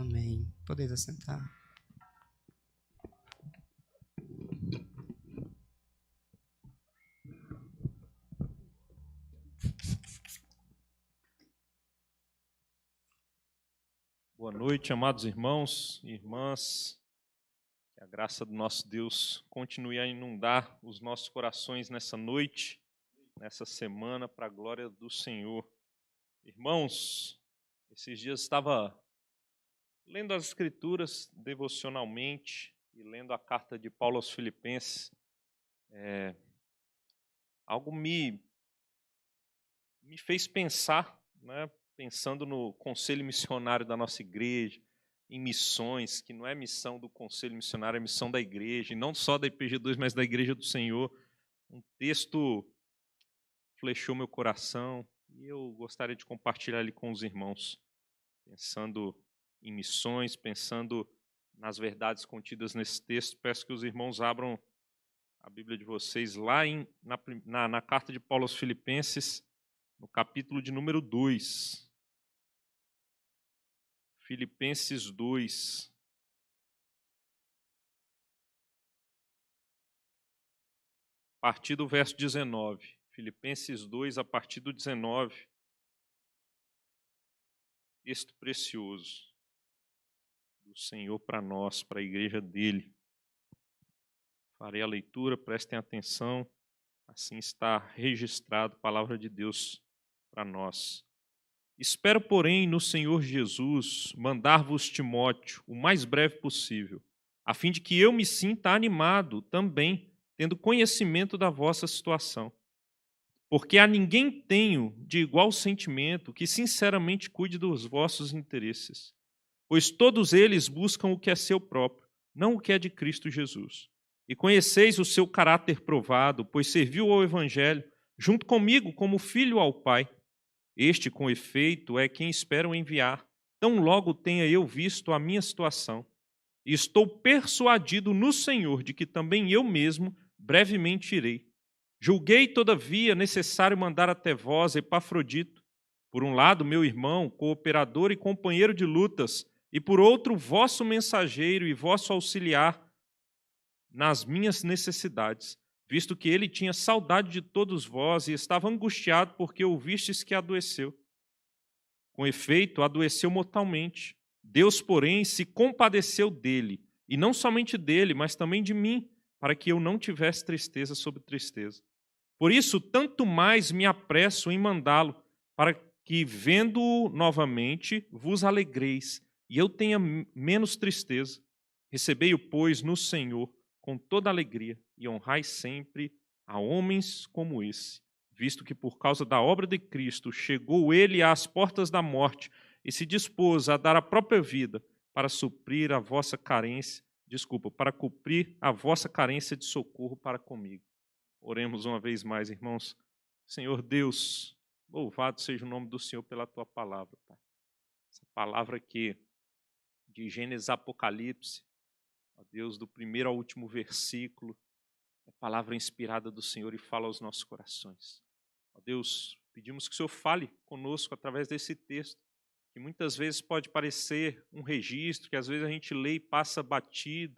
Amém. Podeis assentar. Boa noite, amados irmãos e irmãs. Que a graça do nosso Deus continue a inundar os nossos corações nessa noite, nessa semana, para a glória do Senhor. Irmãos, esses dias estava lendo as Escrituras devocionalmente e lendo a carta de Paulo aos Filipenses. Algo me fez pensar, né? Pensando no conselho missionário da nossa igreja, em missões, que não é missão do conselho missionário, é missão da igreja, e não só da IPG2, mas da igreja do Senhor. Um texto flechou meu coração e eu gostaria de compartilhar ele com os irmãos, pensando em missões, pensando nas verdades contidas nesse texto. Peço que os irmãos abram a Bíblia de vocês lá na carta de Paulo aos Filipenses, no capítulo de número 2. Filipenses 2. A partir do verso 19. Filipenses 2, a partir do 19. Texto precioso do Senhor para nós, para a igreja dele. Farei a leitura, prestem atenção. Assim está registrado a palavra de Deus para nós. Espero, porém, no Senhor Jesus mandar-vos Timóteo o mais breve possível, a fim de que eu me sinta animado também, tendo conhecimento da vossa situação. Porque a ninguém tenho de igual sentimento que sinceramente cuide dos vossos interesses, pois todos eles buscam o que é seu próprio, não o que é de Cristo Jesus. E conheceis o seu caráter provado, pois serviu ao Evangelho, junto comigo como filho ao Pai. Este, com efeito, é quem espero enviar, tão logo tenha eu visto a minha situação. E estou persuadido no Senhor de que também eu mesmo brevemente irei. Julguei, todavia, necessário mandar até vós Epafrodito, por um lado, meu irmão, cooperador e companheiro de lutas, e por outro, vosso mensageiro e vosso auxiliar nas minhas necessidades, visto que ele tinha saudade de todos vós e estava angustiado porque ouvistes que adoeceu. Com efeito, adoeceu mortalmente. Deus, porém, se compadeceu dele, e não somente dele, mas também de mim, para que eu não tivesse tristeza sobre tristeza. Por isso, tanto mais me apresso em mandá-lo, para que, vendo-o novamente, vos alegreis, e eu tenha menos tristeza. Recebei-o, pois, no Senhor, com toda alegria, e honrai sempre a homens como esse, visto que por causa da obra de Cristo chegou ele às portas da morte e se dispôs a dar a própria vida para suprir a vossa carência, para cumprir a vossa carência de socorro para comigo. Oremos uma vez mais, irmãos. Senhor Deus, louvado seja o nome do Senhor pela tua palavra, Pai. Essa palavra aqui, de Gênesis a Apocalipse, ó Deus, do primeiro ao último versículo, é palavra inspirada do Senhor e fala aos nossos corações. Ó Deus, pedimos que o Senhor fale conosco através desse texto, que muitas vezes pode parecer um registro, que às vezes a gente lê e passa batido.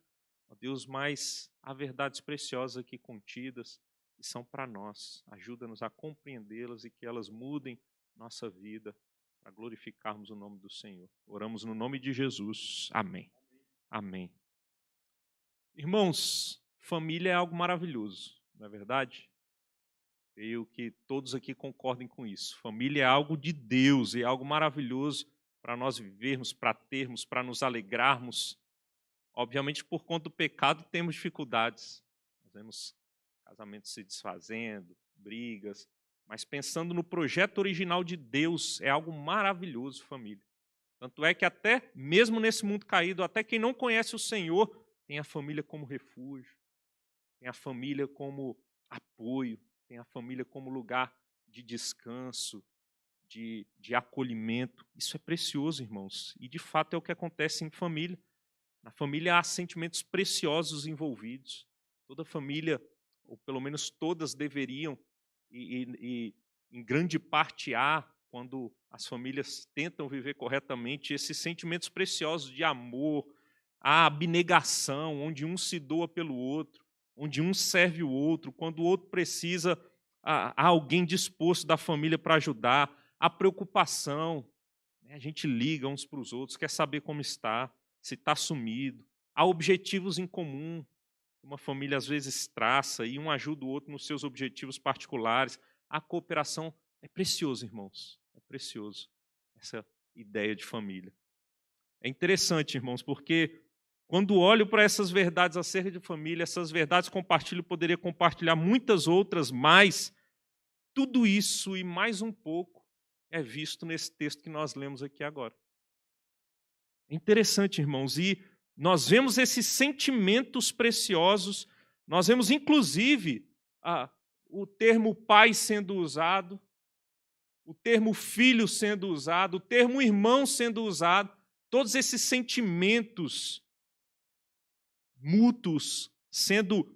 Ó Deus, mas há verdades preciosas aqui contidas e são para nós. Ajuda-nos a compreendê-las e que elas mudem nossa vida para glorificarmos o nome do Senhor. Oramos no nome de Jesus. Amém. Amém. Irmãos, família é algo maravilhoso, não é verdade? Creio que todos aqui concordem com isso. Família é algo de Deus, é algo maravilhoso para nós vivermos, para termos, para nos alegrarmos. Obviamente, por conta do pecado, temos dificuldades. Nós vemos casamentos se desfazendo, brigas, mas pensando no projeto original de Deus, é algo maravilhoso, família. Tanto é que até mesmo nesse mundo caído, até quem não conhece o Senhor, tem a família como refúgio, tem a família como apoio, tem a família como lugar de descanso, de acolhimento. Isso é precioso, irmãos, e de fato é o que acontece em família. Na família há sentimentos preciosos envolvidos. Toda família, ou pelo menos todas deveriam, e em grande parte há, quando as famílias tentam viver corretamente, esses sentimentos preciosos de amor, a abnegação, onde um se doa pelo outro, onde um serve o outro, quando o outro precisa, há alguém disposto da família para ajudar, a preocupação, né? A gente liga uns para os outros, quer saber como está, se está sumido, há objetivos em comum, uma família às vezes traça e um ajuda o outro nos seus objetivos particulares. A cooperação é precioso, irmãos, é precioso essa ideia de família. É interessante, irmãos, porque quando olho para essas verdades acerca de família, essas verdades compartilho, poderia compartilhar muitas outras, mas tudo isso e mais um pouco é visto nesse texto que nós lemos aqui agora. É interessante, irmãos, e nós vemos esses sentimentos preciosos, nós vemos inclusive o termo pai sendo usado, o termo filho sendo usado, o termo irmão sendo usado, todos esses sentimentos mútuos sendo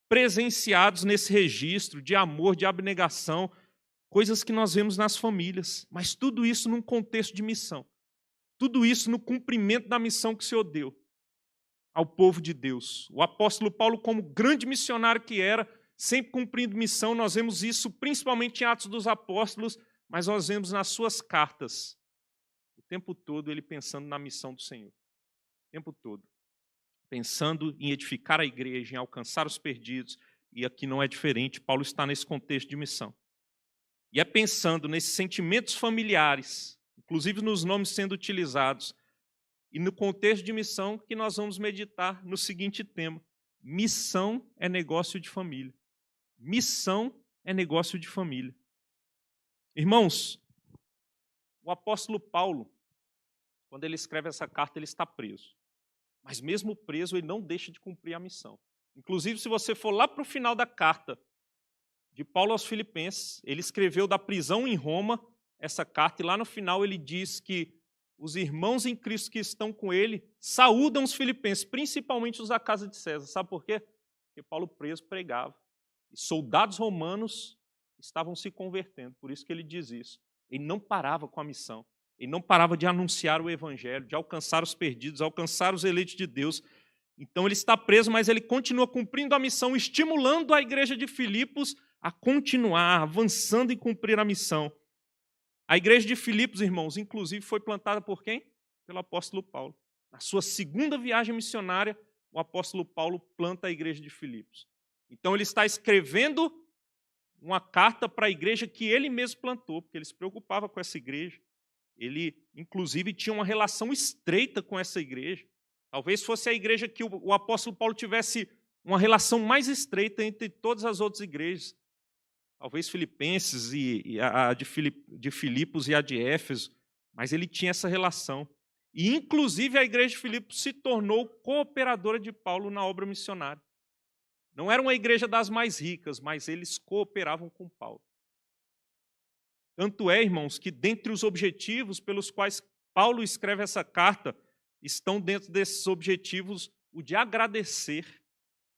presenciados nesse registro de amor, de abnegação, coisas que nós vemos nas famílias, mas tudo isso num contexto de missão. Tudo isso no cumprimento da missão que o Senhor deu ao povo de Deus. O apóstolo Paulo, como grande missionário que era, sempre cumprindo missão, nós vemos isso principalmente em Atos dos Apóstolos, mas nós vemos nas suas cartas, o tempo todo ele pensando na missão do Senhor. O tempo todo. Pensando em edificar a igreja, em alcançar os perdidos, e aqui não é diferente, Paulo está nesse contexto de missão. E é pensando nesses sentimentos familiares, inclusive nos nomes sendo utilizados, e no contexto de missão que nós vamos meditar no seguinte tema: missão é negócio de família. Missão é negócio de família. Irmãos, o apóstolo Paulo, quando ele escreve essa carta, ele está preso. Mas mesmo preso, ele não deixa de cumprir a missão. Inclusive, se você for lá para o final da carta de Paulo aos Filipenses, ele escreveu da prisão em Roma essa carta, e lá no final ele diz que os irmãos em Cristo que estão com ele saúdam os filipenses, principalmente os da casa de César. Sabe por quê? Porque Paulo preso pregava. E soldados romanos estavam se convertendo, por isso que ele diz isso. Ele não parava com a missão. Ele não parava de anunciar o evangelho, de alcançar os perdidos, alcançar os eleitos de Deus. Então ele está preso, mas ele continua cumprindo a missão, estimulando a igreja de Filipos a continuar, avançando em cumprir a missão. A igreja de Filipos, irmãos, inclusive foi plantada por quem? Pelo apóstolo Paulo. Na sua segunda viagem missionária, o apóstolo Paulo planta a igreja de Filipos. Então ele está escrevendo uma carta para a igreja que ele mesmo plantou, porque ele se preocupava com essa igreja. Ele, inclusive, tinha uma relação estreita com essa igreja. Talvez fosse a igreja que o apóstolo Paulo tivesse uma relação mais estreita entre todas as outras igrejas. Talvez Filipenses e a de Filipos e a de Éfeso, mas ele tinha essa relação. E, inclusive, a igreja de Filipos se tornou cooperadora de Paulo na obra missionária. Não era uma igreja das mais ricas, mas eles cooperavam com Paulo. Tanto é, irmãos, que dentre os objetivos pelos quais Paulo escreve essa carta, estão dentro desses objetivos o de agradecer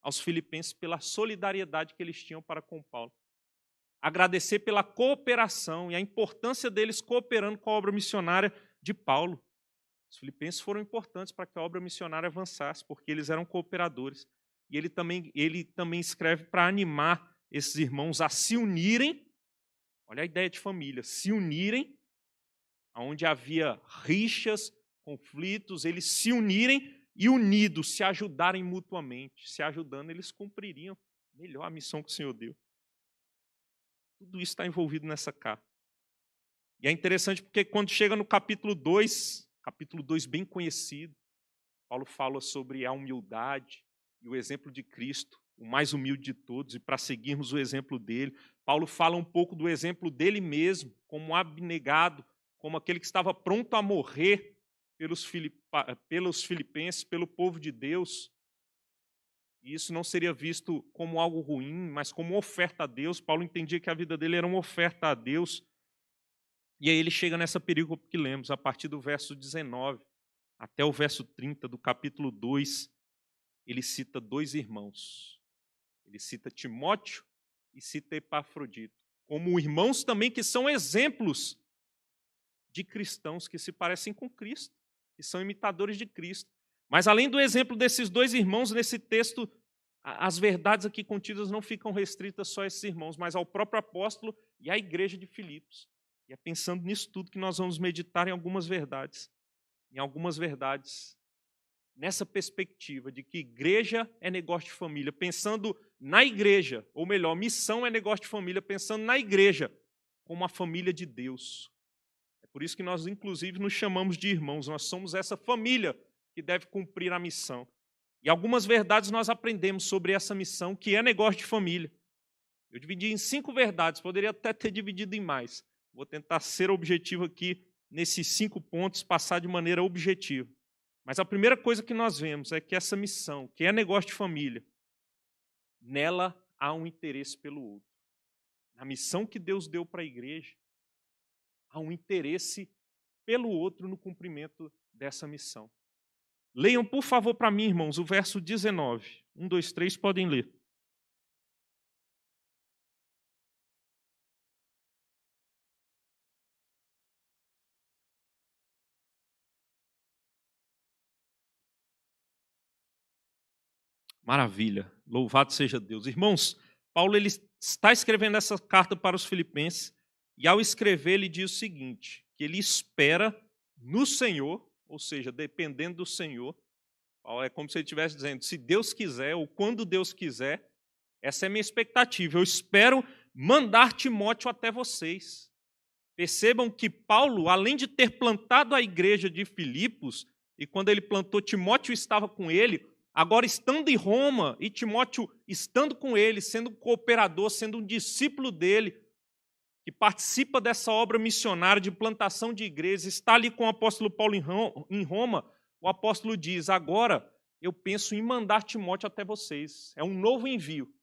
aos filipenses pela solidariedade que eles tinham para com Paulo. Agradecer pela cooperação e a importância deles cooperando com a obra missionária de Paulo. Os filipenses foram importantes para que a obra missionária avançasse, porque eles eram cooperadores. E ele também escreve para animar esses irmãos a se unirem. Olha a ideia de família, se unirem, onde havia rixas, conflitos, eles se unirem e unidos, se ajudarem mutuamente. Se ajudando, eles cumpririam melhor a missão que o Senhor deu. Tudo isso está envolvido nessa carta. E é interessante porque quando chega no capítulo 2 bem conhecido, Paulo fala sobre a humildade e o exemplo de Cristo, o mais humilde de todos, e para seguirmos o exemplo dele. Paulo fala um pouco do exemplo dele mesmo, como abnegado, como aquele que estava pronto a morrer pelos filipenses, pelo povo de Deus. E isso não seria visto como algo ruim, mas como uma oferta a Deus. Paulo entendia que a vida dele era uma oferta a Deus. E aí ele chega nessa perícope que lemos, a partir do verso 19 até o verso 30 do capítulo 2, ele cita dois irmãos. Ele cita Timóteo e cita Epafrodito, como irmãos também que são exemplos de cristãos que se parecem com Cristo, que são imitadores de Cristo. Mas além do exemplo desses dois irmãos, nesse texto, as verdades aqui contidas não ficam restritas só a esses irmãos, mas ao próprio apóstolo e à igreja de Filipos. E é pensando nisso tudo que nós vamos meditar em algumas verdades. Nessa perspectiva de que igreja é negócio de família, pensando na igreja, ou melhor, missão é negócio de família, pensando na igreja como a família de Deus. É por isso que nós, inclusive, nos chamamos de irmãos. Nós somos essa família que deve cumprir a missão. E algumas verdades nós aprendemos sobre essa missão, que é negócio de família. Eu dividi em 5 verdades, poderia até ter dividido em mais. Vou tentar ser objetivo aqui nesses 5 pontos, passar de maneira objetiva. Mas a primeira coisa que nós vemos é que essa missão, que é negócio de família, nela há um interesse pelo outro. Na missão que Deus deu para a igreja, há um interesse pelo outro no cumprimento dessa missão. Leiam, por favor, para mim, irmãos, o verso 19. 1, 2, 3, podem ler. Maravilha, louvado seja Deus. Irmãos, Paulo ele está escrevendo essa carta para os filipenses e ao escrever ele diz o seguinte, que ele espera no Senhor, ou seja, dependendo do Senhor, é como se ele estivesse dizendo, se Deus quiser ou quando Deus quiser, essa é a minha expectativa, eu espero mandar Timóteo até vocês. Percebam que Paulo, além de ter plantado a igreja de Filipos, e quando ele plantou, Timóteo estava com ele, agora estando em Roma, e Timóteo estando com ele, sendo um cooperador, sendo um discípulo dele, que participa dessa obra missionária de plantação de igrejas, está ali com o apóstolo Paulo em Roma, o apóstolo diz, agora eu penso em mandar Timóteo até vocês. É um novo envio.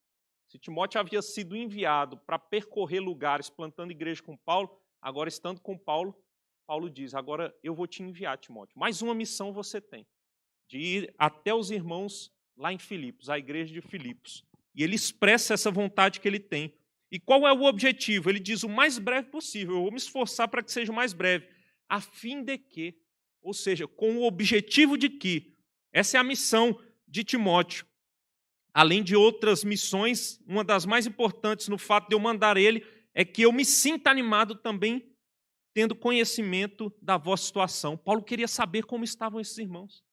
Se Timóteo havia sido enviado para percorrer lugares, plantando igreja com Paulo, agora estando com Paulo, Paulo diz, agora eu vou te enviar, Timóteo. Mais uma missão você tem, de ir até os irmãos lá em Filipos, a igreja de Filipos. E ele expressa essa vontade que ele tem. E qual é o objetivo? Ele diz o mais breve possível. Eu vou me esforçar para que seja o mais breve. A fim de que, ou seja, com o objetivo de que, essa é a missão de Timóteo. Além de outras missões, uma das mais importantes no fato de eu mandar ele é que eu me sinta animado também tendo conhecimento da vossa situação. Paulo queria saber como estavam esses irmãos.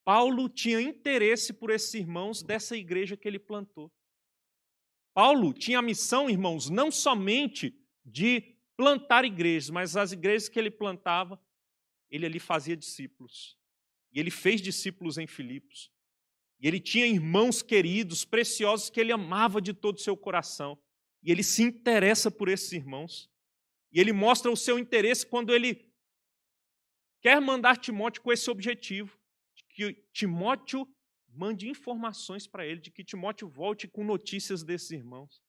Paulo tinha interesse por esses irmãos dessa igreja que ele plantou. Paulo tinha a missão, irmãos, não somente de plantar igrejas, mas as igrejas que ele plantava, ele ali fazia discípulos. E ele fez discípulos em Filipos. E ele tinha irmãos queridos, preciosos, que ele amava de todo o seu coração. E ele se interessa por esses irmãos. E ele mostra o seu interesse quando ele quer mandar Timóteo com esse objetivo, de que Timóteo mande informações para ele, de que Timóteo volte com notícias desses irmãos.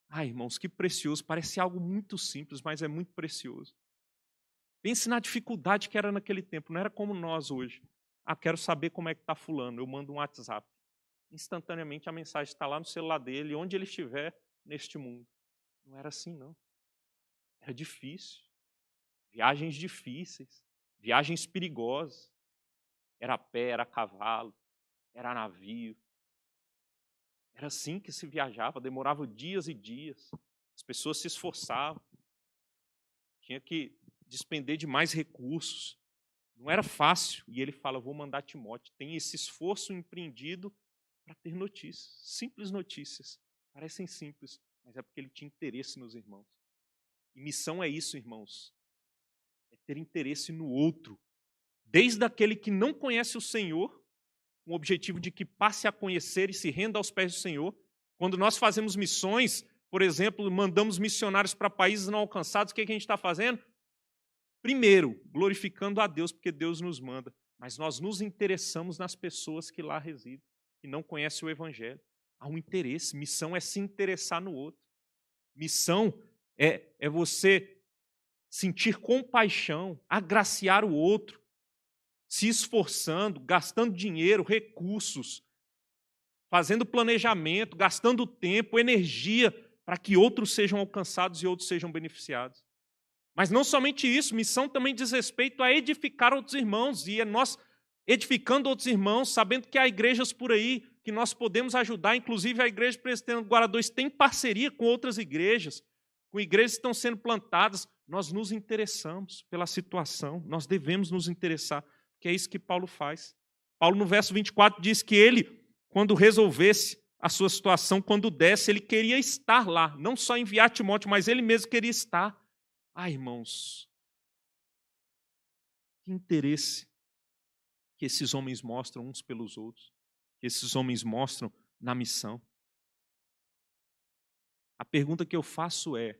Ah, irmãos, que precioso. Parece algo muito simples, mas é muito precioso. Pense na dificuldade que era naquele tempo. Não era como nós hoje. Ah, quero saber como é que está fulano. Eu mando um WhatsApp. Instantaneamente a mensagem está lá no celular dele, onde ele estiver neste mundo. Não era assim, não. Era difícil. Viagens difíceis. Viagens perigosas. Era a pé, era a cavalo, era a navio. Era assim que se viajava, demorava dias e dias. As pessoas se esforçavam. Tinha que despender de mais recursos. Não era fácil. E ele fala, vou mandar Timóteo. Tem esse esforço empreendido para ter notícias. Simples notícias. Parecem simples, mas é porque ele tinha interesse nos irmãos. E missão é isso, irmãos. É ter interesse no outro. Desde aquele que não conhece o Senhor, com o objetivo de que passe a conhecer e se renda aos pés do Senhor. Quando nós fazemos missões, por exemplo, mandamos missionários para países não alcançados, o que a gente está fazendo? Primeiro, glorificando a Deus, porque Deus nos manda. Mas nós nos interessamos nas pessoas que lá residem, que não conhecem o Evangelho. Há um interesse. Missão é se interessar no outro. Missão é você sentir compaixão, agraciar o outro, se esforçando, gastando dinheiro, recursos, fazendo planejamento, gastando tempo, energia, para que outros sejam alcançados e outros sejam beneficiados. Mas não somente isso, missão também diz respeito a edificar outros irmãos, e é nós edificando outros irmãos, sabendo que há igrejas por aí que nós podemos ajudar, inclusive a Igreja Presbiteriana do Guará 2 tem parceria com outras igrejas, com igrejas que estão sendo plantadas. Nós nos interessamos pela situação, nós devemos nos interessar, porque é isso que Paulo faz. Paulo, no verso 24, diz que ele, quando resolvesse a sua situação, quando desse, ele queria estar lá, não só enviar Timóteo, mas ele mesmo queria estar. Ah, irmãos, que interesse que esses homens mostram uns pelos outros, que esses homens mostram na missão. A pergunta que eu faço é,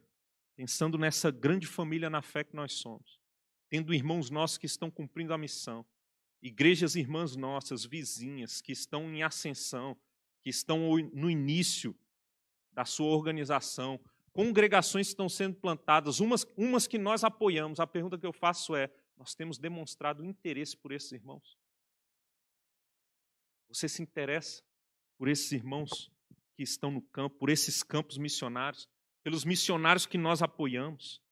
pensando nessa grande família na fé que nós somos, tendo irmãos nossos que estão cumprindo a missão, igrejas irmãs nossas, vizinhas, que estão em ascensão, que estão no início da sua organização, congregações que estão sendo plantadas, umas que nós apoiamos. A pergunta que eu faço é, nós temos demonstrado interesse por esses irmãos? Você se interessa por esses irmãos que estão no campo, por esses campos missionários, pelos missionários que nós apoiamos,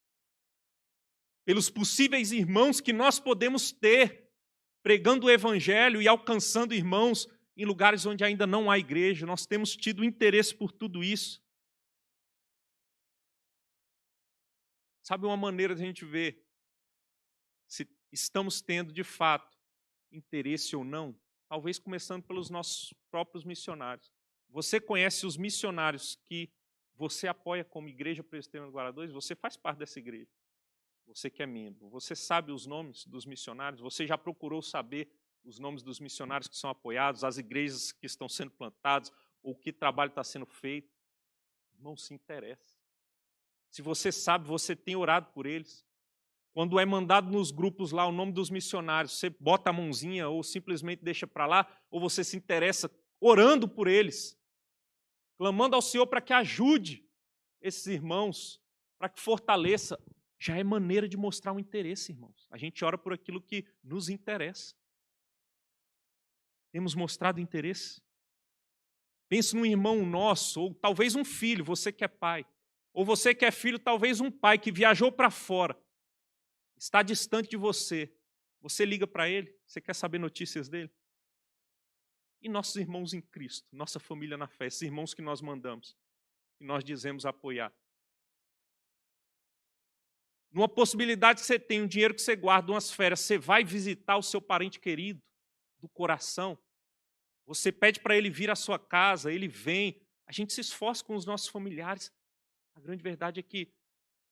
pelos possíveis irmãos que nós podemos ter pregando o evangelho e alcançando irmãos em lugares onde ainda não há igreja? Nós temos tido interesse por tudo isso. Sabe uma maneira de a gente ver se estamos tendo, de fato, interesse ou não? Talvez começando pelos nossos próprios missionários. Você conhece os missionários que você apoia como Igreja Presbiteriana do Guará 2? Você faz parte dessa igreja. Você que é membro. Você sabe os nomes dos missionários? Você já procurou saber os nomes dos missionários que são apoiados, as igrejas que estão sendo plantadas, ou que trabalho está sendo feito? Não se interessa. Se você sabe, você tem orado por eles. Quando é mandado nos grupos lá o nome dos missionários, você bota a mãozinha ou simplesmente deixa para lá, ou você se interessa orando por eles, clamando ao Senhor para que ajude esses irmãos, para que fortaleça. Já é maneira de mostrar um interesse, irmãos. A gente ora por aquilo que nos interessa. Temos mostrado interesse? Pense num irmão nosso, ou talvez um filho, você que é pai, ou você que é filho, talvez um pai que viajou para fora, está distante de você. Você liga para ele? Você quer saber notícias dele? E nossos irmãos em Cristo, nossa família na fé, esses irmãos que nós mandamos, que nós dizemos apoiar. Numa possibilidade que você tem, um dinheiro que você guarda, umas férias, você vai visitar o seu parente querido, do coração, você pede para ele vir à sua casa, ele vem, a gente se esforça com os nossos familiares. A grande verdade é que,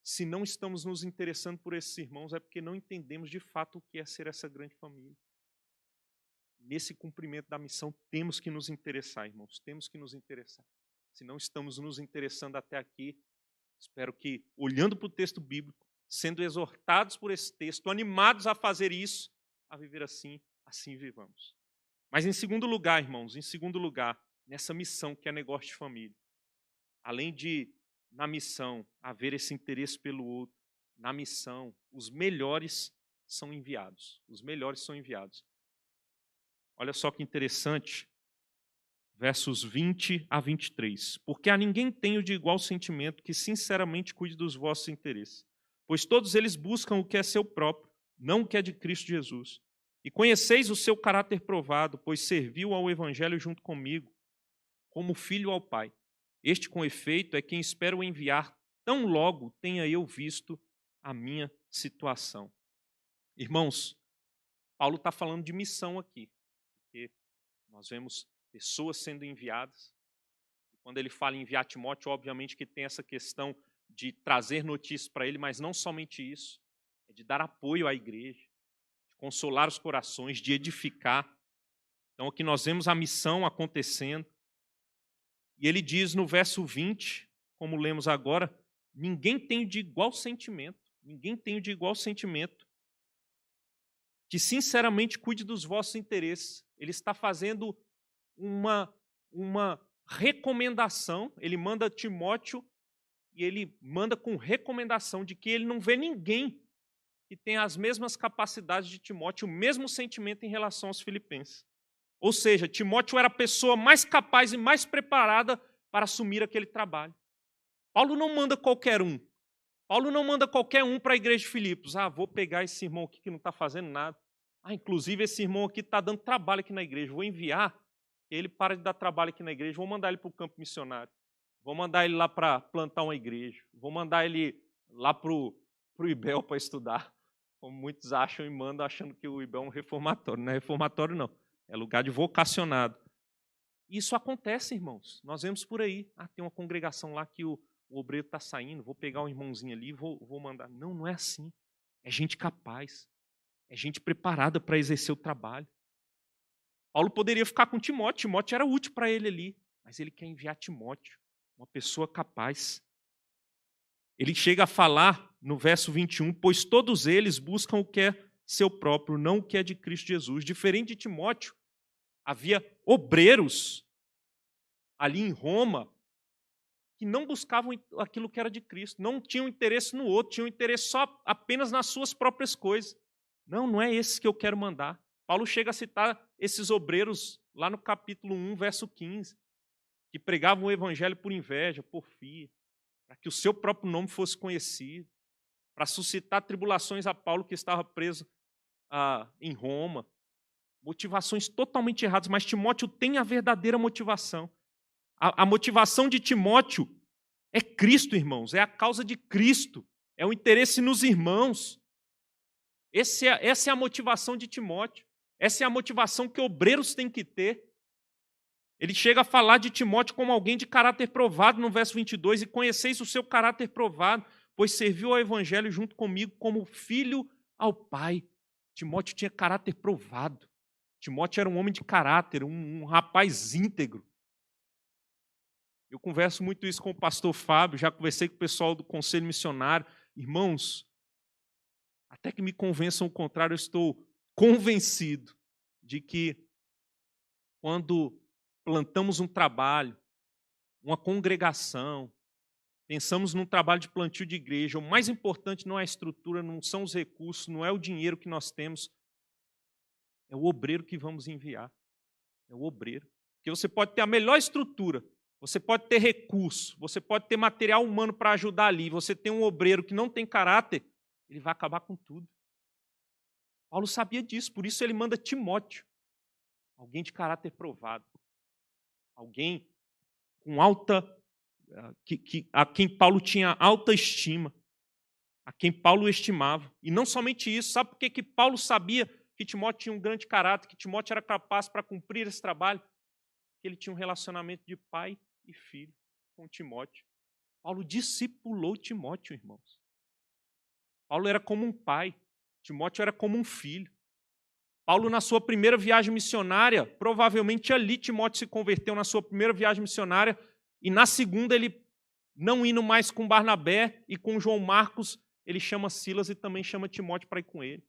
se não estamos nos interessando por esses irmãos, é porque não entendemos de fato o que é ser essa grande família. Nesse cumprimento da missão, temos que nos interessar, irmãos, temos que nos interessar. Se não estamos nos interessando até aqui, espero que, olhando para o texto bíblico, sendo exortados por esse texto, animados a fazer isso, a viver assim, assim vivamos. Mas em segundo lugar, irmãos, nessa missão que é negócio de família, além de, na missão, haver esse interesse pelo outro, na missão, os melhores são enviados. Os melhores são enviados. Olha só que interessante, versos 20 a 23. Porque a ninguém tenho de igual sentimento que sinceramente cuide dos vossos interesses, pois todos eles buscam o que é seu próprio, não o que é de Cristo Jesus. E conheceis o seu caráter provado, pois serviu ao Evangelho junto comigo, como filho ao Pai. Este, com efeito, é quem espero enviar, tão logo tenha eu visto a minha situação. Irmãos, Paulo está falando de missão aqui, porque nós vemos pessoas sendo enviadas. E quando ele fala em enviar Timóteo, obviamente que tem essa questão de trazer notícias para ele, mas não somente isso, é de dar apoio à igreja, de consolar os corações, de edificar. Então aqui nós vemos a missão acontecendo. E ele diz no verso 20, como lemos agora, ninguém tem de igual sentimento, que sinceramente cuide dos vossos interesses. Ele está fazendo uma recomendação, ele manda Timóteo e ele manda com recomendação de que ele não vê ninguém que tenha as mesmas capacidades de Timóteo, o mesmo sentimento em relação aos filipenses. Ou seja, Timóteo era a pessoa mais capaz e mais preparada para assumir aquele trabalho. Paulo não manda qualquer um. Paulo não manda qualquer um para a igreja de Filipos. Vou pegar esse irmão aqui que não está fazendo nada. Inclusive esse irmão aqui está dando trabalho aqui na igreja. Vou enviar, ele para de dar trabalho aqui na igreja. Vou mandar ele para o campo missionário. Vou mandar ele lá para plantar uma igreja. Vou mandar ele lá para o IBEL para estudar. Como muitos acham e mandam achando que o IBEL é um reformatório. Não é reformatório, não. É lugar de vocacionado. Isso acontece, irmãos. Nós vemos por aí. Tem uma congregação lá que o obreiro está saindo, vou pegar um irmãozinho ali e vou mandar. Não, não é assim. É gente capaz. É gente preparada para exercer o trabalho. Paulo poderia ficar com Timóteo. Timóteo era útil para ele ali. Mas ele quer enviar Timóteo, uma pessoa capaz. Ele chega a falar no verso 21, pois todos eles buscam o que é seu próprio, não o que é de Cristo Jesus. Diferente de Timóteo, havia obreiros ali em Roma que não buscavam aquilo que era de Cristo, não tinham interesse no outro, tinham interesse só apenas nas suas próprias coisas. Não é esse que eu quero mandar. Paulo chega a citar esses obreiros lá no capítulo 1, verso 15, que pregavam o evangelho por inveja, porfia, para que o seu próprio nome fosse conhecido, para suscitar tribulações a Paulo, que estava preso em Roma. Motivações totalmente erradas, mas Timóteo tem a verdadeira motivação. A motivação de Timóteo é Cristo, irmãos, é a causa de Cristo, é o interesse nos irmãos. Essa é a motivação de Timóteo, essa é a motivação que obreiros têm que ter. Ele chega a falar de Timóteo como alguém de caráter provado no verso 22, e conheceis o seu caráter provado, pois serviu ao evangelho junto comigo como filho ao Pai. Timóteo tinha caráter provado. Timóteo era um homem de caráter, um rapaz íntegro. Eu converso muito isso com o pastor Fábio, já conversei com o pessoal do Conselho Missionário. Irmãos, até que me convençam o contrário, eu estou convencido de que quando plantamos um trabalho, uma congregação, pensamos num trabalho de plantio de igreja, o mais importante não é a estrutura, não são os recursos, não é o dinheiro que nós temos, é o obreiro que vamos enviar. É o obreiro. Porque você pode ter a melhor estrutura, você pode ter recurso, você pode ter material humano para ajudar ali, você tem um obreiro que não tem caráter, ele vai acabar com tudo. Paulo sabia disso, por isso ele manda Timóteo, alguém de caráter provado, alguém com a quem Paulo tinha alta estima, a quem Paulo estimava. E não somente isso, sabe por que Paulo sabia que Timóteo tinha um grande caráter, que Timóteo era capaz para cumprir esse trabalho? Porque ele tinha um relacionamento de pai e filho com Timóteo. Paulo discipulou Timóteo, irmãos. Paulo era como um pai, Timóteo era como um filho. Paulo, na sua primeira viagem missionária, provavelmente ali Timóteo se converteu na sua primeira viagem missionária, e na segunda ele, não indo mais com Barnabé e com João Marcos, ele chama Silas e também chama Timóteo para ir com ele.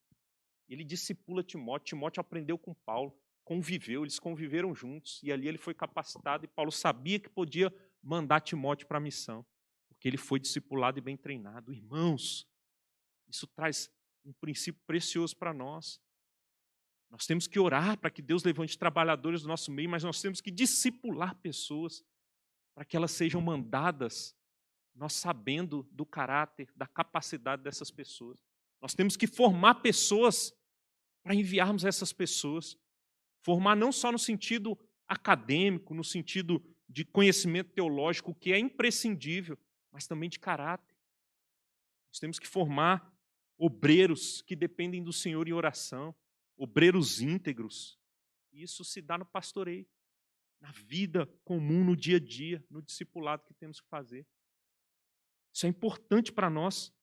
Ele discipula Timóteo, Timóteo aprendeu com Paulo, conviveu, eles conviveram juntos, e ali ele foi capacitado, e Paulo sabia que podia mandar Timóteo para a missão, porque ele foi discipulado e bem treinado. Irmãos, isso traz um princípio precioso para nós. Nós temos que orar para que Deus levante trabalhadores do nosso meio, mas nós temos que discipular pessoas para que elas sejam mandadas, nós sabendo do caráter, da capacidade dessas pessoas. Nós temos que formar pessoas para enviarmos essas pessoas. Formar não só no sentido acadêmico, no sentido de conhecimento teológico, que é imprescindível, mas também de caráter. Nós temos que formar obreiros que dependem do Senhor em oração, obreiros íntegros. Isso se dá no pastoreio, na vida comum, no dia a dia, no discipulado que temos que fazer. Isso é importante para nós.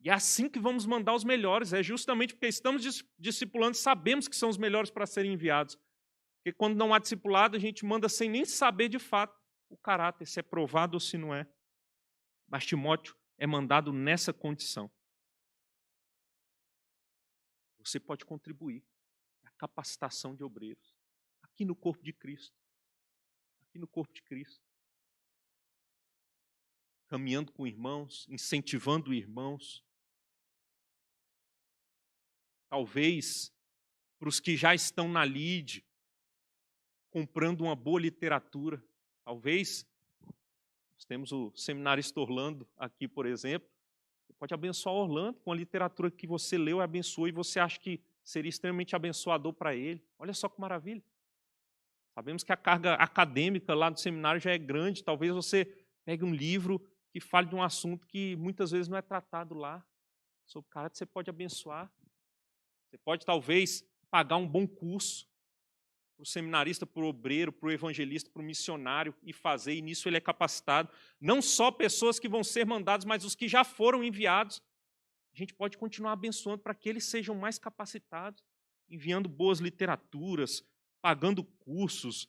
E é assim que vamos mandar os melhores. É justamente porque estamos discipulando, sabemos que são os melhores para serem enviados. Porque quando não há discipulado, a gente manda sem nem saber de fato o caráter, se é provado ou se não é. Mas Timóteo é mandado nessa condição. Você pode contribuir na capacitação de obreiros aqui no corpo de Cristo. Aqui no corpo de Cristo. Caminhando com irmãos, incentivando irmãos. Talvez para os que já estão na lide, comprando uma boa literatura. Talvez, nós temos o seminarista Orlando aqui, por exemplo, você pode abençoar Orlando com a literatura que você leu e abençoou e você acha que seria extremamente abençoador para ele. Olha só que maravilha. Sabemos que a carga acadêmica lá do seminário já é grande. Talvez você pegue um livro que fale de um assunto que muitas vezes não é tratado lá. Sobre caráter, você pode abençoar. Você pode, talvez, pagar um bom curso para o seminarista, para o obreiro, para o evangelista, para o missionário e fazer, e nisso ele é capacitado. Não só pessoas que vão ser mandadas, mas os que já foram enviados. A gente pode continuar abençoando para que eles sejam mais capacitados, enviando boas literaturas, pagando cursos,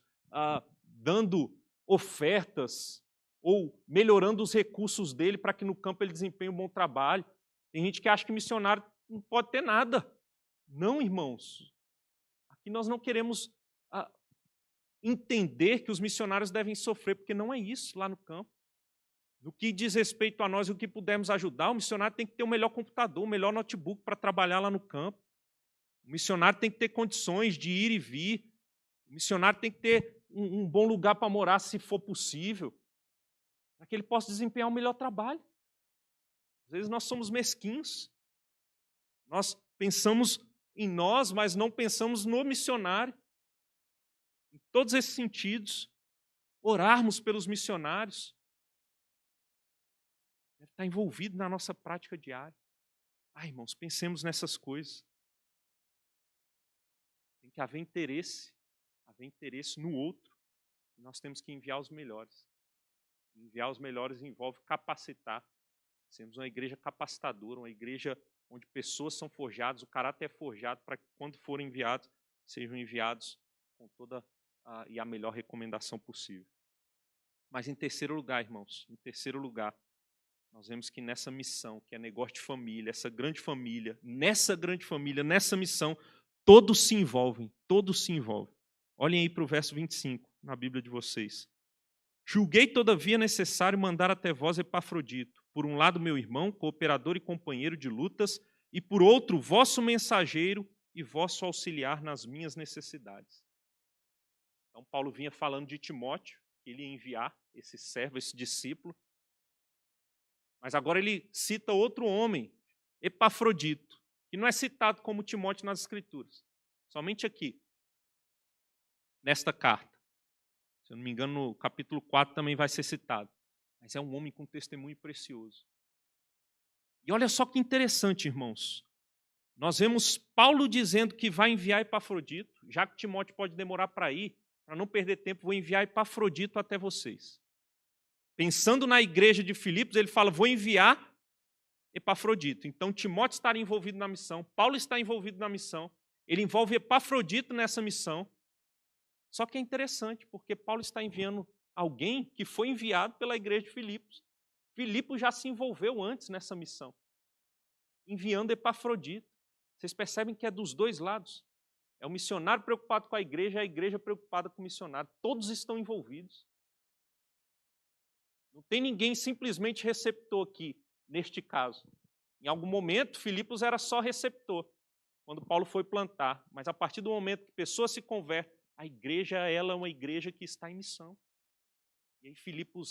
dando ofertas ou melhorando os recursos dele para que no campo ele desempenhe um bom trabalho. Tem gente que acha que missionário não pode ter nada. Não, irmãos. Aqui nós não queremos entender que os missionários devem sofrer, porque não é isso lá no campo. No que diz respeito a nós e o que pudermos ajudar, o missionário tem que ter o melhor computador, o melhor notebook para trabalhar lá no campo. O missionário tem que ter condições de ir e vir. O missionário tem que ter um bom lugar para morar, se for possível, para que ele possa desempenhar o melhor trabalho. Às vezes nós somos mesquinhos. Nós pensamos em nós, mas não pensamos no missionário. Em todos esses sentidos, orarmos pelos missionários deve estar envolvido na nossa prática diária. Irmãos, pensemos nessas coisas. Tem que haver interesse no outro. E nós temos que enviar os melhores. Enviar os melhores envolve capacitar. Sermos uma igreja capacitadora, uma igreja onde pessoas são forjadas, o caráter é forjado para que, quando forem enviados, sejam enviados com toda a melhor recomendação possível. Mas em terceiro lugar, irmãos, nós vemos que nessa missão, que é negócio de família, essa grande família, nessa missão, todos se envolvem. Olhem aí para o verso 25, na Bíblia de vocês. Julguei, todavia, necessário mandar até vós Epafrodito, por um lado meu irmão, cooperador e companheiro de lutas, e por outro, vosso mensageiro e vosso auxiliar nas minhas necessidades. Então, Paulo vinha falando de Timóteo, que ele ia enviar esse servo, esse discípulo. Mas agora ele cita outro homem, Epafrodito, que não é citado como Timóteo nas Escrituras. Somente aqui, nesta carta. Se eu não me engano, no capítulo 4 também vai ser citado. Mas é um homem com testemunho precioso. E olha só que interessante, irmãos. Nós vemos Paulo dizendo que vai enviar Epafrodito, já que Timóteo pode demorar para ir, para não perder tempo, vou enviar Epafrodito até vocês. Pensando na igreja de Filipos, ele fala, vou enviar Epafrodito. Então, Timóteo está envolvido na missão, Paulo está envolvido na missão, ele envolve Epafrodito nessa missão. Só que é interessante, porque Paulo está enviando alguém que foi enviado pela igreja de Filipos. Filipos já se envolveu antes nessa missão, enviando Epafrodito. Vocês percebem que é dos dois lados. É o missionário preocupado com a igreja preocupada com o missionário. Todos estão envolvidos. Não tem ninguém simplesmente receptor aqui, neste caso. Em algum momento, Filipos era só receptor, quando Paulo foi plantar. Mas a partir do momento que pessoas se convertem, a igreja ela é uma igreja que está em missão. E aí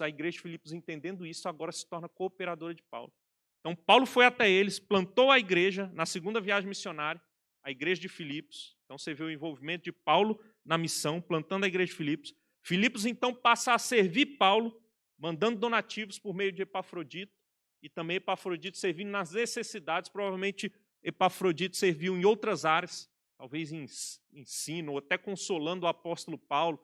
a igreja de Filipos, entendendo isso, agora se torna cooperadora de Paulo. Então, Paulo foi até eles, plantou a igreja na segunda viagem missionária, a igreja de Filipos. Então, você vê o envolvimento de Paulo na missão, plantando a igreja de Filipos. Filipos, então, passa a servir Paulo, mandando donativos por meio de Epafrodito, e também Epafrodito servindo nas necessidades. Provavelmente, Epafrodito serviu em outras áreas, talvez em ensino, ou até consolando o apóstolo Paulo,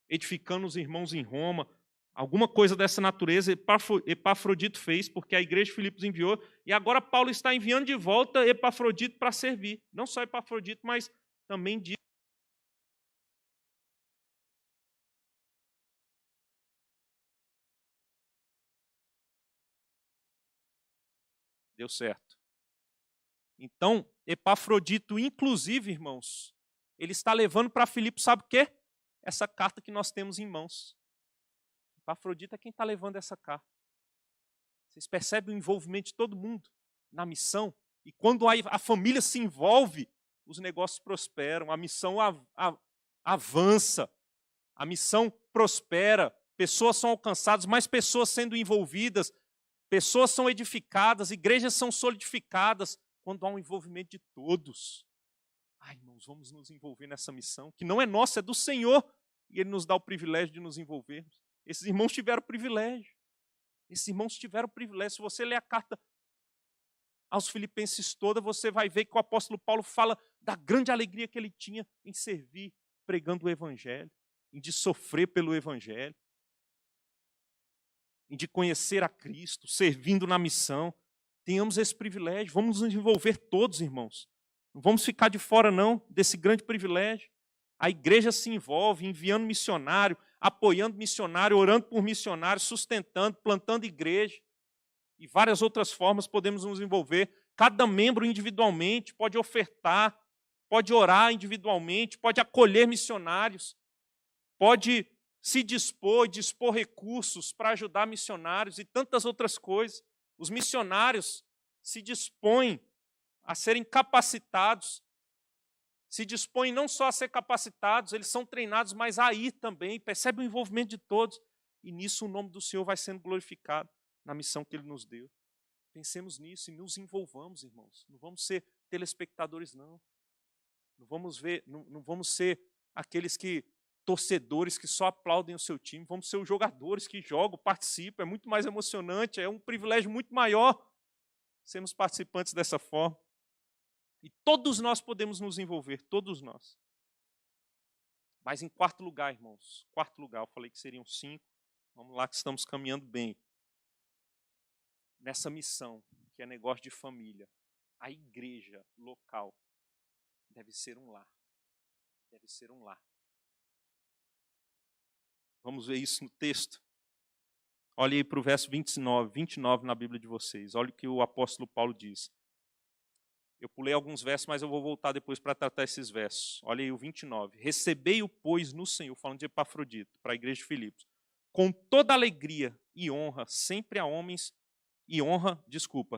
edificando os irmãos em Roma. Alguma coisa dessa natureza Epafrodito fez, porque a igreja de Filipos enviou, e agora Paulo está enviando de volta Epafrodito para servir. Não só Epafrodito, mas também de... Deu certo. Então, Epafrodito, inclusive, irmãos, ele está levando para Filipos, sabe o quê? Essa carta que nós temos em mãos. Epafrodito é quem está levando essa carta. Vocês percebem o envolvimento de todo mundo na missão? E quando a família se envolve, os negócios prosperam, a missão avança, a missão prospera, pessoas são alcançadas, mais pessoas sendo envolvidas, Pessoas são edificadas, igrejas são solidificadas quando há um envolvimento de todos. Irmãos, vamos nos envolver nessa missão, que não é nossa, é do Senhor, e Ele nos dá o privilégio de nos envolvermos. Esses irmãos tiveram privilégio. Esses irmãos tiveram privilégio. Se você ler a carta aos Filipenses toda, você vai ver que o apóstolo Paulo fala da grande alegria que ele tinha em servir, pregando o Evangelho, em de sofrer pelo Evangelho, em de conhecer a Cristo, servindo na missão. Tenhamos esse privilégio. Vamos nos envolver todos, irmãos. Não vamos ficar de fora, não, desse grande privilégio. A igreja se envolve enviando missionário, apoiando missionário, orando por missionário, sustentando, plantando igreja. E várias outras formas podemos nos envolver. Cada membro individualmente pode ofertar, pode orar individualmente, pode acolher missionários, pode se dispor recursos para ajudar missionários e tantas outras coisas. Os missionários se dispõem a serem capacitados, se dispõem não só a ser capacitados, eles são treinados, mas a ir também, percebe o envolvimento de todos, e nisso o nome do Senhor vai sendo glorificado na missão que Ele nos deu. Pensemos nisso e nos envolvamos, irmãos. Não vamos ser telespectadores, não. Não vamos ser aqueles torcedores que só aplaudem o seu time, vamos ser os jogadores que jogam, participam, é muito mais emocionante, é um privilégio muito maior sermos participantes dessa forma. E todos nós podemos nos envolver, todos nós. Mas em quarto lugar, irmãos, eu falei que seriam 5, vamos lá que estamos caminhando bem. Nessa missão, que é negócio de família, a igreja local deve ser um lar. Deve ser um lar. Vamos ver isso no texto. Olhe aí para o verso 29 na Bíblia de vocês. Olha o que o apóstolo Paulo diz. Eu pulei alguns versos, mas eu vou voltar depois para tratar esses versos. Olha aí o 29. Recebei-o, pois, no Senhor, falando de Epafrodito, para a igreja de Filipos, com toda alegria e honra, sempre a homens,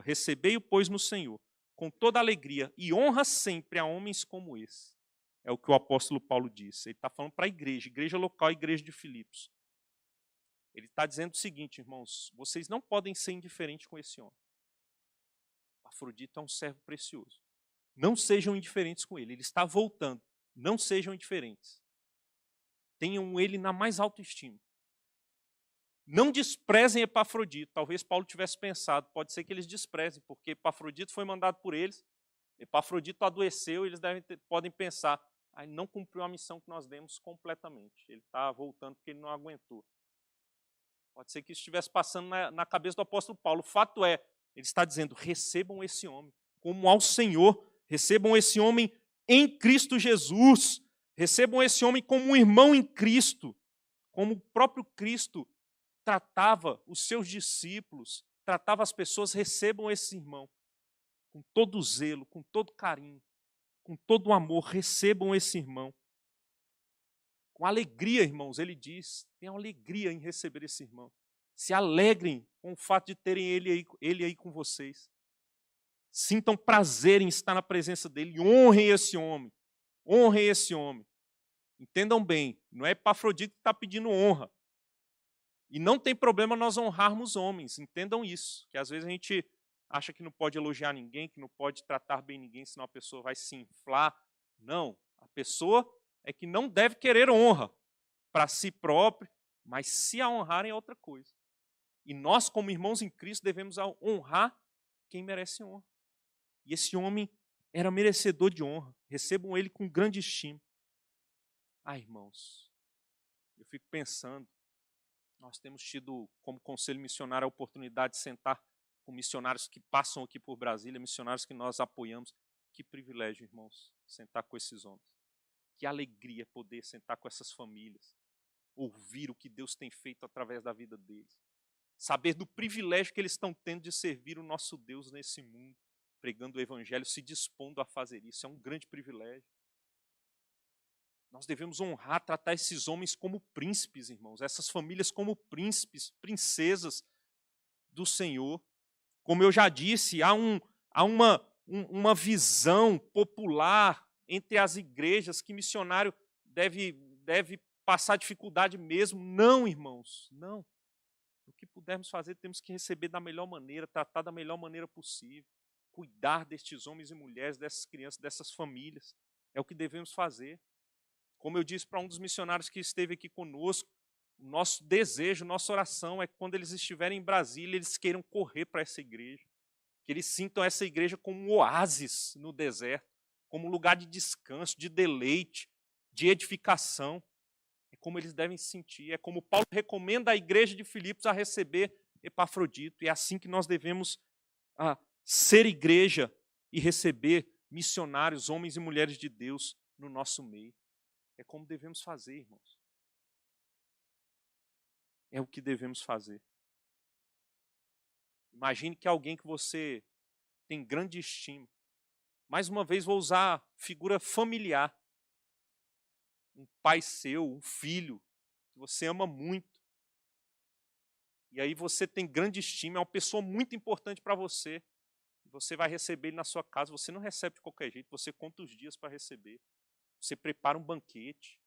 recebei-o, pois, no Senhor, com toda alegria e honra sempre a homens como esse. É o que o apóstolo Paulo disse. Ele está falando para a igreja local, a igreja de Filipos. Ele está dizendo o seguinte, irmãos, vocês não podem ser indiferentes com esse homem. Afrodito é um servo precioso. Não sejam indiferentes com ele. Ele está voltando. Não sejam indiferentes. Tenham ele na mais alta estima. Não desprezem Epafrodito. Talvez Paulo tivesse pensado, pode ser que eles desprezem, porque Epafrodito foi mandado por eles. Epafrodito adoeceu, eles podem pensar, não cumpriu a missão que nós demos completamente. Ele está voltando porque ele não aguentou. Pode ser que isso estivesse passando na cabeça do apóstolo Paulo. O fato é, ele está dizendo, recebam esse homem como ao Senhor, recebam esse homem em Cristo Jesus, recebam esse homem como um irmão em Cristo, como o próprio Cristo tratava os seus discípulos, tratava as pessoas, recebam esse irmão com todo zelo, com todo carinho, com todo amor, recebam esse irmão. Com alegria, irmãos, ele diz, tenham alegria em receber esse irmão. Se alegrem com o fato de terem ele aí com vocês. Sintam prazer em estar na presença dele. Honrem esse homem. Honrem esse homem. Entendam bem, não é Epafrodito que está pedindo honra. E não tem problema nós honrarmos homens. Entendam isso. Que às vezes a gente acha que não pode elogiar ninguém, que não pode tratar bem ninguém, senão a pessoa vai se inflar. Não. A pessoa é que não deve querer honra para si próprio, mas se a honrarem é outra coisa. E nós, como irmãos em Cristo, devemos honrar quem merece honra. E esse homem era merecedor de honra. Recebam ele com grande estima. Irmãos, eu fico pensando, nós temos tido como conselho missionário a oportunidade de sentar com missionários que passam aqui por Brasília, missionários que nós apoiamos. Que privilégio, irmãos, sentar com esses homens. Que alegria poder sentar com essas famílias, ouvir o que Deus tem feito através da vida deles. Saber do privilégio que eles estão tendo de servir o nosso Deus nesse mundo, pregando o Evangelho, se dispondo a fazer isso. É um grande privilégio. Nós devemos honrar, tratar esses homens como príncipes, irmãos. Essas famílias como príncipes, princesas do Senhor. Como eu já disse, há uma visão popular entre as igrejas que missionário deve passar dificuldade mesmo. Não, irmãos, não. O que puder pudermos fazer, temos que receber da melhor maneira, tratar da melhor maneira possível, cuidar destes homens e mulheres, dessas crianças, dessas famílias. É o que devemos fazer. Como eu disse para um dos missionários que esteve aqui conosco, o nosso desejo, nossa oração é que quando eles estiverem em Brasília, eles queiram correr para essa igreja, que eles sintam essa igreja como um oásis no deserto, como um lugar de descanso, de deleite, de edificação. É como eles devem se sentir, é como Paulo recomenda à igreja de Filipos a receber Epafrodito, e é assim que nós devemos ser igreja e receber missionários, homens e mulheres de Deus no nosso meio. É como devemos fazer, irmãos. É o que devemos fazer. Imagine que alguém que você tem grande estima, mais uma vez vou usar figura familiar, um pai seu, um filho, que você ama muito, e aí você tem grande estima, é uma pessoa muito importante para você, você vai receber ele na sua casa, você não recebe de qualquer jeito, você conta os dias para receber, você prepara um banquete,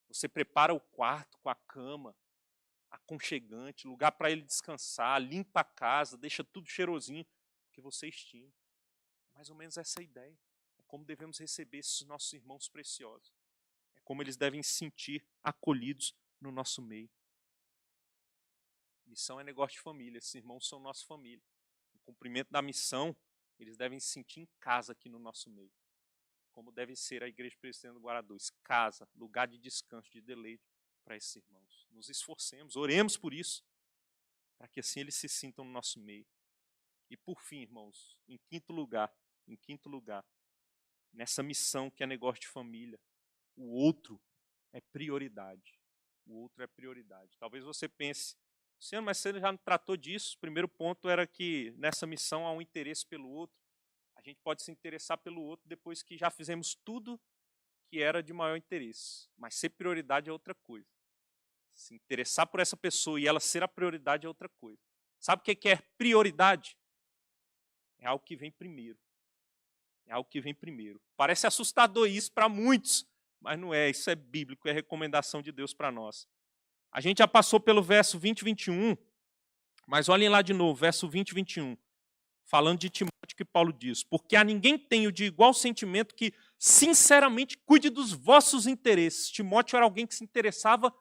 você prepara o quarto com a cama, aconchegante, lugar para ele descansar, limpa a casa, deixa tudo cheirosinho, porque você estima. É mais ou menos essa a ideia. É como devemos receber esses nossos irmãos preciosos. É como eles devem se sentir acolhidos no nosso meio. Missão é negócio de família, esses irmãos são nossa família. No cumprimento da missão, eles devem se sentir em casa aqui no nosso meio. Como deve ser a Igreja Presbiteriana do Guará 2, casa, lugar de descanso, de deleite para esses irmãos. Nos esforcemos, oremos por isso, para que assim eles se sintam no nosso meio. E por fim, irmãos, em quinto lugar, nessa missão que é negócio de família, o outro é prioridade. O outro é prioridade. Talvez você pense, Luciano, mas você já não tratou disso? O primeiro ponto era que nessa missão há um interesse pelo outro. A gente pode se interessar pelo outro depois que já fizemos tudo que era de maior interesse. Mas ser prioridade é outra coisa. Se interessar por essa pessoa e ela ser a prioridade é outra coisa. Sabe o que é prioridade? É algo que vem primeiro. É algo que vem primeiro. Parece assustador isso para muitos, mas não é. Isso é bíblico, é recomendação de Deus para nós. A gente já passou pelo verso 20 e 21, mas olhem lá de novo, verso 20 e 21. Falando de Timóteo, que Paulo diz: porque a ninguém tenho de igual sentimento que sinceramente cuide dos vossos interesses. Timóteo era alguém que se interessava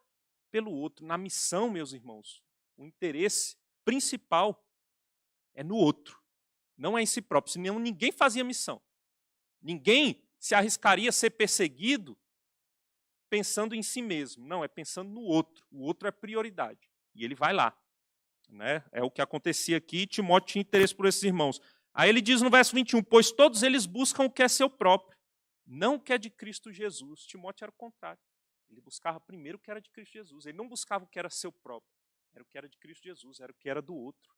pelo outro. Na missão, meus irmãos, o interesse principal é no outro, não é em si próprio. Senão ninguém fazia missão. Ninguém se arriscaria a ser perseguido pensando em si mesmo. Não, é pensando no outro. O outro é prioridade. E ele vai lá. Né? É o que acontecia aqui, Timóteo tinha interesse por esses irmãos. Aí ele diz no verso 21, pois todos eles buscam o que é seu próprio, não o que é de Cristo Jesus. Timóteo era o contrário. Ele buscava primeiro o que era de Cristo Jesus. Ele não buscava o que era seu próprio, era o que era de Cristo Jesus, era o que era do outro.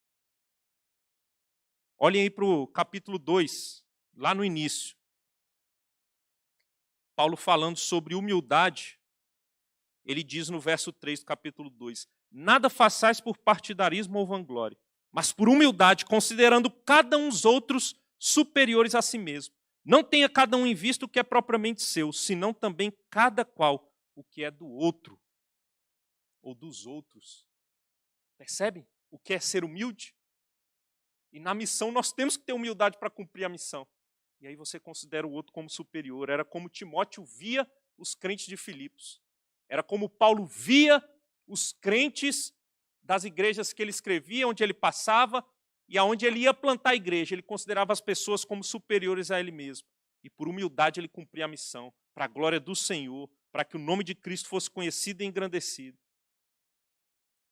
Olhem aí para o capítulo 2, lá no início. Paulo falando sobre humildade, ele diz no verso 3 do capítulo 2, nada façais por partidarismo ou vanglória, mas por humildade, considerando cada um os outros superiores a si mesmo. Não tenha cada um em vista o que é propriamente seu, senão também cada qual o que é do outro, ou dos outros. Percebem o que é ser humilde? E na missão nós temos que ter humildade para cumprir a missão. E aí você considera o outro como superior. Era como Timóteo via os crentes de Filipos. Era como Paulo via os crentes das igrejas que ele escrevia, onde ele passava e aonde ele ia plantar a igreja. Ele considerava as pessoas como superiores a ele mesmo. E por humildade ele cumpria a missão, para a glória do Senhor, para que o nome de Cristo fosse conhecido e engrandecido.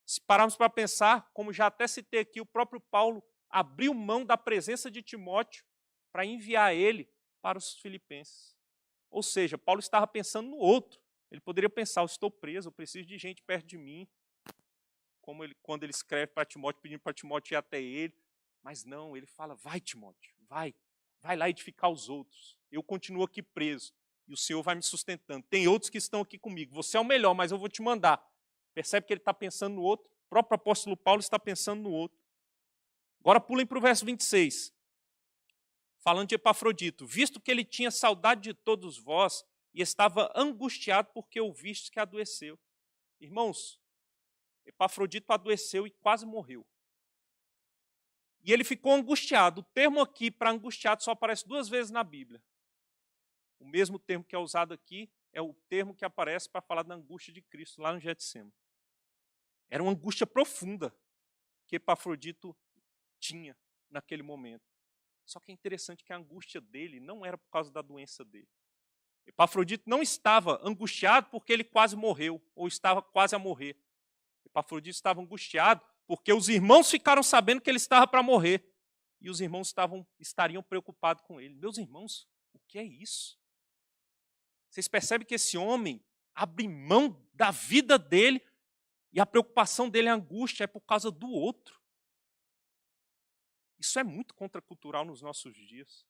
Se pararmos para pensar, como já até citei aqui, o próprio Paulo abriu mão da presença de Timóteo para enviar ele para os filipenses. Ou seja, Paulo estava pensando no outro. Ele poderia pensar, eu estou preso, eu preciso de gente perto de mim. Quando ele escreve para Timóteo, pedindo para Timóteo ir até ele. Mas não, ele fala, vai Timóteo, vai lá edificar os outros. Eu continuo aqui preso e o Senhor vai me sustentando. Tem outros que estão aqui comigo. Você é o melhor, mas eu vou te mandar. Percebe que ele está pensando no outro? O próprio apóstolo Paulo está pensando no outro. Agora pulem para o verso 26. Falando de Epafrodito. Visto que ele tinha saudade de todos vós e estava angustiado porque ouvistes que adoeceu. Irmãos, Epafrodito adoeceu e quase morreu. E ele ficou angustiado. O termo aqui para angustiado só aparece 2 vezes na Bíblia. O mesmo termo que é usado aqui é o termo que aparece para falar da angústia de Cristo lá no Getsêmani. Era uma angústia profunda que Epafrodito tinha naquele momento. Só que é interessante que a angústia dele não era por causa da doença dele. Epafrodito não estava angustiado porque ele quase morreu, ou estava quase a morrer. Epafrodito estava angustiado porque os irmãos ficaram sabendo que ele estava para morrer. E os irmãos estariam preocupados com ele. Meus irmãos, o que é isso? Vocês percebem que esse homem abre mão da vida dele e a preocupação dele, a angústia, é por causa do outro. Isso é muito contracultural nos nossos dias.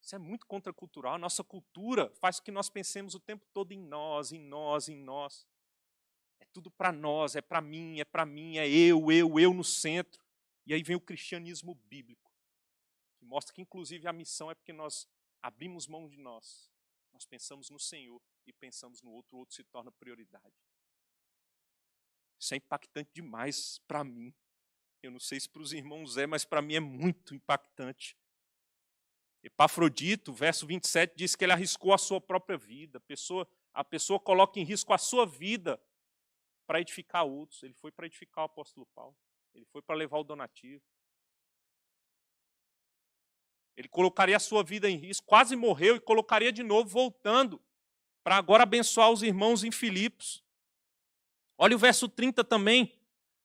Isso é muito contracultural. A nossa cultura faz com que nós pensemos o tempo todo em nós, em nós, em nós. É tudo para nós, é para mim, é eu no centro. E aí vem o cristianismo bíblico, que mostra que inclusive a missão é porque nós abrimos mão de nós. Nós pensamos no Senhor e pensamos no outro, o outro se torna prioridade. Isso é impactante demais para mim. Eu não sei se para os irmãos é, mas para mim é muito impactante. Epafrodito, verso 27, diz que ele arriscou a sua própria vida. A pessoa coloca em risco a sua vida para edificar outros. Ele foi para edificar o apóstolo Paulo. Ele foi para levar o donativo. Ele colocaria a sua vida em risco, quase morreu e colocaria de novo, voltando, para agora abençoar os irmãos em Filipos. Olha o verso 30 também.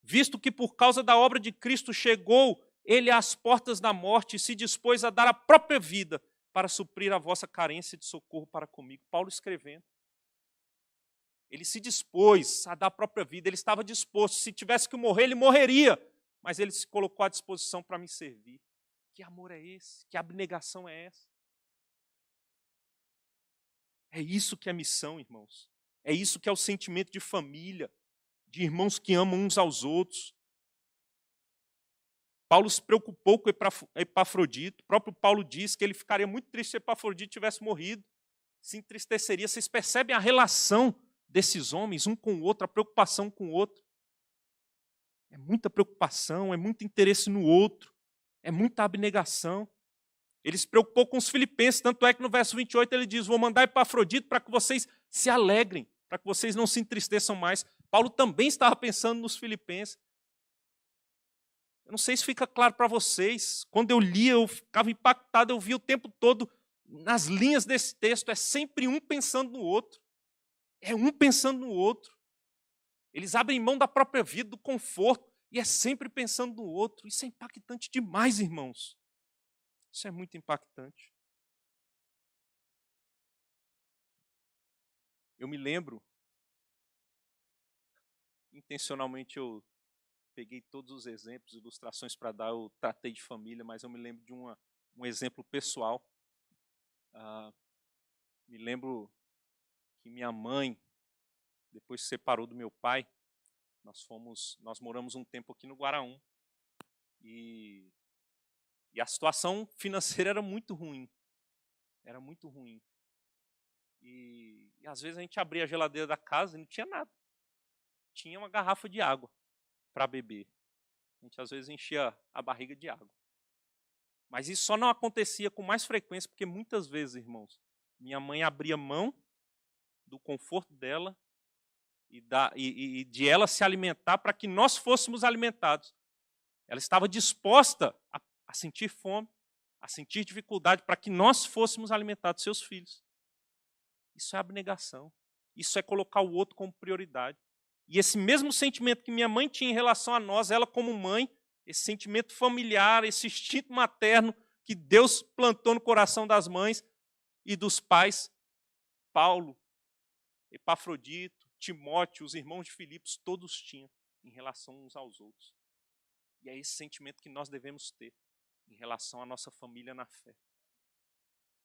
Visto que por causa da obra de Cristo chegou ele às portas da morte e se dispôs a dar a própria vida para suprir a vossa carência de socorro para comigo. Paulo escrevendo. Ele se dispôs a dar a própria vida, ele estava disposto. Se tivesse que morrer, ele morreria. Mas ele se colocou à disposição para me servir. Que amor é esse? Que abnegação é essa? É isso que é missão, irmãos. É isso que é o sentimento de família, de irmãos que amam uns aos outros. Paulo se preocupou com Epafrodito. O próprio Paulo diz que ele ficaria muito triste se Epafrodito tivesse morrido. Se entristeceria. Vocês percebem a relação desses homens, um com o outro, a preocupação com o outro? É muita preocupação, é muito interesse no outro, é muita abnegação. Ele se preocupou com os filipenses, tanto é que no verso 28 ele diz: vou mandar Epafrodito para que vocês se alegrem, para que vocês não se entristeçam mais. Paulo também estava pensando nos filipenses. Eu não sei se fica claro para vocês. Quando eu lia, eu ficava impactado, eu via o tempo todo, nas linhas desse texto, é sempre um pensando no outro. É um pensando no outro. Eles abrem mão da própria vida, do conforto, e é sempre pensando no outro. Isso é impactante demais, irmãos. Isso é muito impactante. Eu me lembro, intencionalmente eu peguei todos os exemplos, ilustrações para dar, eu tratei de família, mas eu me lembro de um exemplo pessoal. Me lembro que minha mãe, depois se separou do meu pai, nós moramos um tempo aqui no Guaraú, e a situação financeira era muito ruim. Era muito ruim. E às vezes a gente abria a geladeira da casa e não tinha nada. Tinha uma garrafa de água para beber. A gente às vezes enchia a barriga de água. Mas isso só não acontecia com mais frequência porque muitas vezes, irmãos, minha mãe abria mão do conforto dela e de ela se alimentar para que nós fôssemos alimentados. Ela estava disposta a sentir fome, a sentir dificuldade para que nós fôssemos alimentados, seus filhos. Isso é abnegação. Isso é colocar o outro como prioridade. E esse mesmo sentimento que minha mãe tinha em relação a nós, ela como mãe, esse sentimento familiar, esse instinto materno que Deus plantou no coração das mães e dos pais, Paulo, Epafrodito, Timóteo, os irmãos de Filipos, todos tinham em relação uns aos outros. E é esse sentimento que nós devemos ter em relação à nossa família na fé.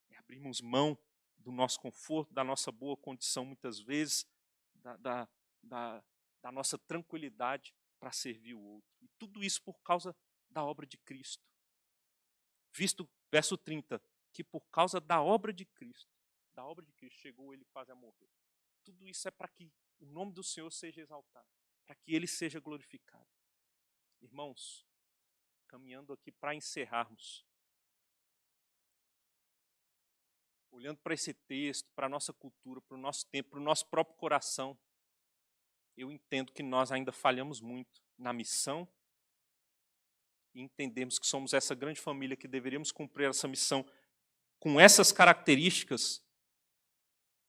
É abrirmos mão do nosso conforto, da nossa boa condição, muitas vezes, da nossa tranquilidade para servir o outro. E tudo isso por causa da obra de Cristo. Visto, verso 30, que por causa da obra de Cristo, chegou ele quase a morrer. Tudo isso é para que o nome do Senhor seja exaltado, para que Ele seja glorificado. Irmãos, caminhando aqui para encerrarmos, olhando para esse texto, para a nossa cultura, para o nosso tempo, para o nosso próprio coração, eu entendo que nós ainda falhamos muito na missão e entendemos que somos essa grande família que deveríamos cumprir essa missão com essas características,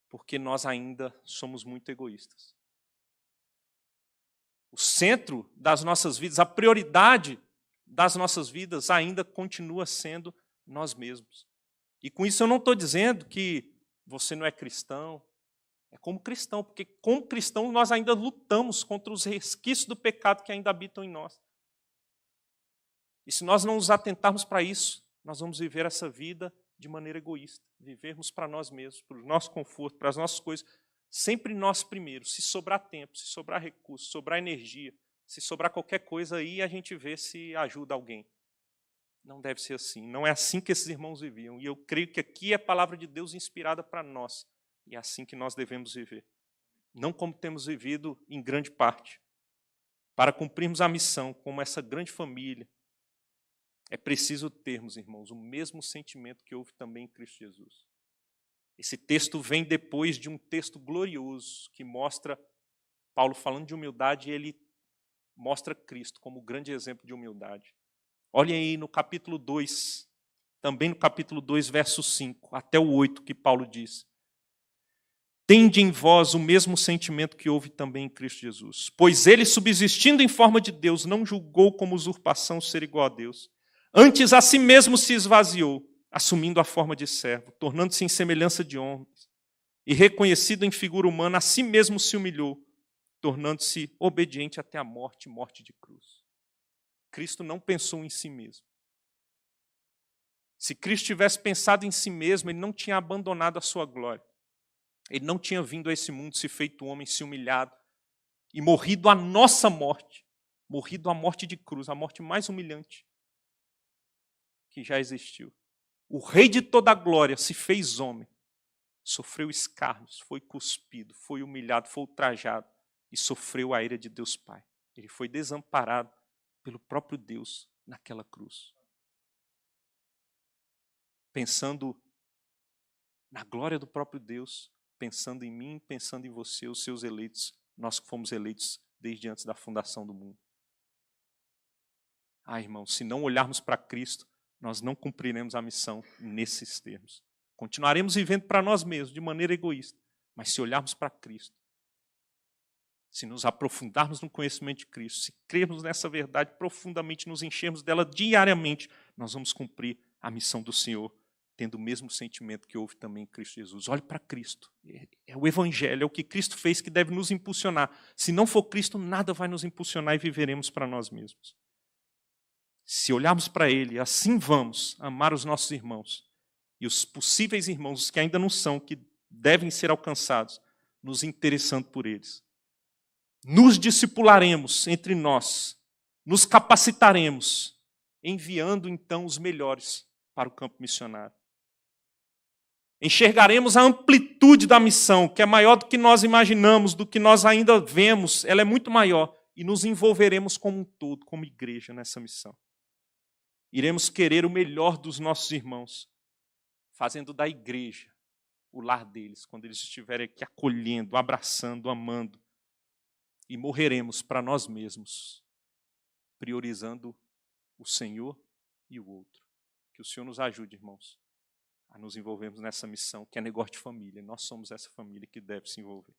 porque nós ainda somos muito egoístas. O centro das nossas vidas, a prioridade das nossas vidas ainda continua sendo nós mesmos. E com isso eu não estou dizendo que você não é cristão, é como cristão, porque como cristão nós ainda lutamos contra os resquícios do pecado que ainda habitam em nós. E se nós não nos atentarmos para isso, nós vamos viver essa vida de maneira egoísta, vivermos para nós mesmos, para o nosso conforto, para as nossas coisas, sempre nós primeiro. Se sobrar tempo, se sobrar recurso, se sobrar energia, se sobrar qualquer coisa aí, a gente vê se ajuda alguém. Não deve ser assim, não é assim que esses irmãos viviam. E eu creio que aqui é a palavra de Deus inspirada para nós. E é assim que nós devemos viver. Não como temos vivido em grande parte. Para cumprirmos a missão como essa grande família, é preciso termos, irmãos, o mesmo sentimento que houve também em Cristo Jesus. Esse texto vem depois de um texto glorioso que mostra Paulo falando de humildade e ele mostra Cristo como grande exemplo de humildade. Olhem aí no capítulo 2, também no capítulo 2, verso 5, até o 8, que Paulo diz: tende em vós o mesmo sentimento que houve também em Cristo Jesus. Pois ele, subsistindo em forma de Deus, não julgou como usurpação ser igual a Deus. Antes a si mesmo se esvaziou, assumindo a forma de servo, tornando-se em semelhança de homens. E reconhecido em figura humana, a si mesmo se humilhou, tornando-se obediente até a morte, morte de cruz. Cristo não pensou em si mesmo. Se Cristo tivesse pensado em si mesmo, ele não tinha abandonado a sua glória. Ele não tinha vindo a esse mundo, se feito homem, se humilhado e morrido a nossa morte, morrido a morte de cruz, a morte mais humilhante que já existiu. O Rei de toda a glória se fez homem, sofreu escárnios, foi cuspido, foi humilhado, foi ultrajado e sofreu a ira de Deus Pai. Ele foi desamparado pelo próprio Deus naquela cruz. Pensando na glória do próprio Deus, pensando em mim, pensando em você, os seus eleitos, nós que fomos eleitos desde antes da fundação do mundo. Irmão, se não olharmos para Cristo, nós não cumpriremos a missão nesses termos. Continuaremos vivendo para nós mesmos, de maneira egoísta. Mas se olharmos para Cristo, se nos aprofundarmos no conhecimento de Cristo, se crermos nessa verdade profundamente, nos enchermos dela diariamente, nós vamos cumprir a missão do Senhor, tendo o mesmo sentimento que houve também em Cristo Jesus. Olhe para Cristo. É o Evangelho, é o que Cristo fez que deve nos impulsionar. Se não for Cristo, nada vai nos impulsionar e viveremos para nós mesmos. Se olharmos para Ele, assim vamos amar os nossos irmãos e os possíveis irmãos, os que ainda não são, que devem ser alcançados, nos interessando por eles. Nos discipularemos entre nós, nos capacitaremos, enviando então os melhores para o campo missionário. Enxergaremos a amplitude da missão, que é maior do que nós imaginamos, do que nós ainda vemos, ela é muito maior, e nos envolveremos como um todo, como igreja, nessa missão. Iremos querer o melhor dos nossos irmãos, fazendo da igreja o lar deles, quando eles estiverem aqui acolhendo, abraçando, amando. E morreremos para nós mesmos, priorizando o Senhor e o outro. Que o Senhor nos ajude, irmãos, a nos envolvermos nessa missão, que é negócio de família. Nós somos essa família que deve se envolver.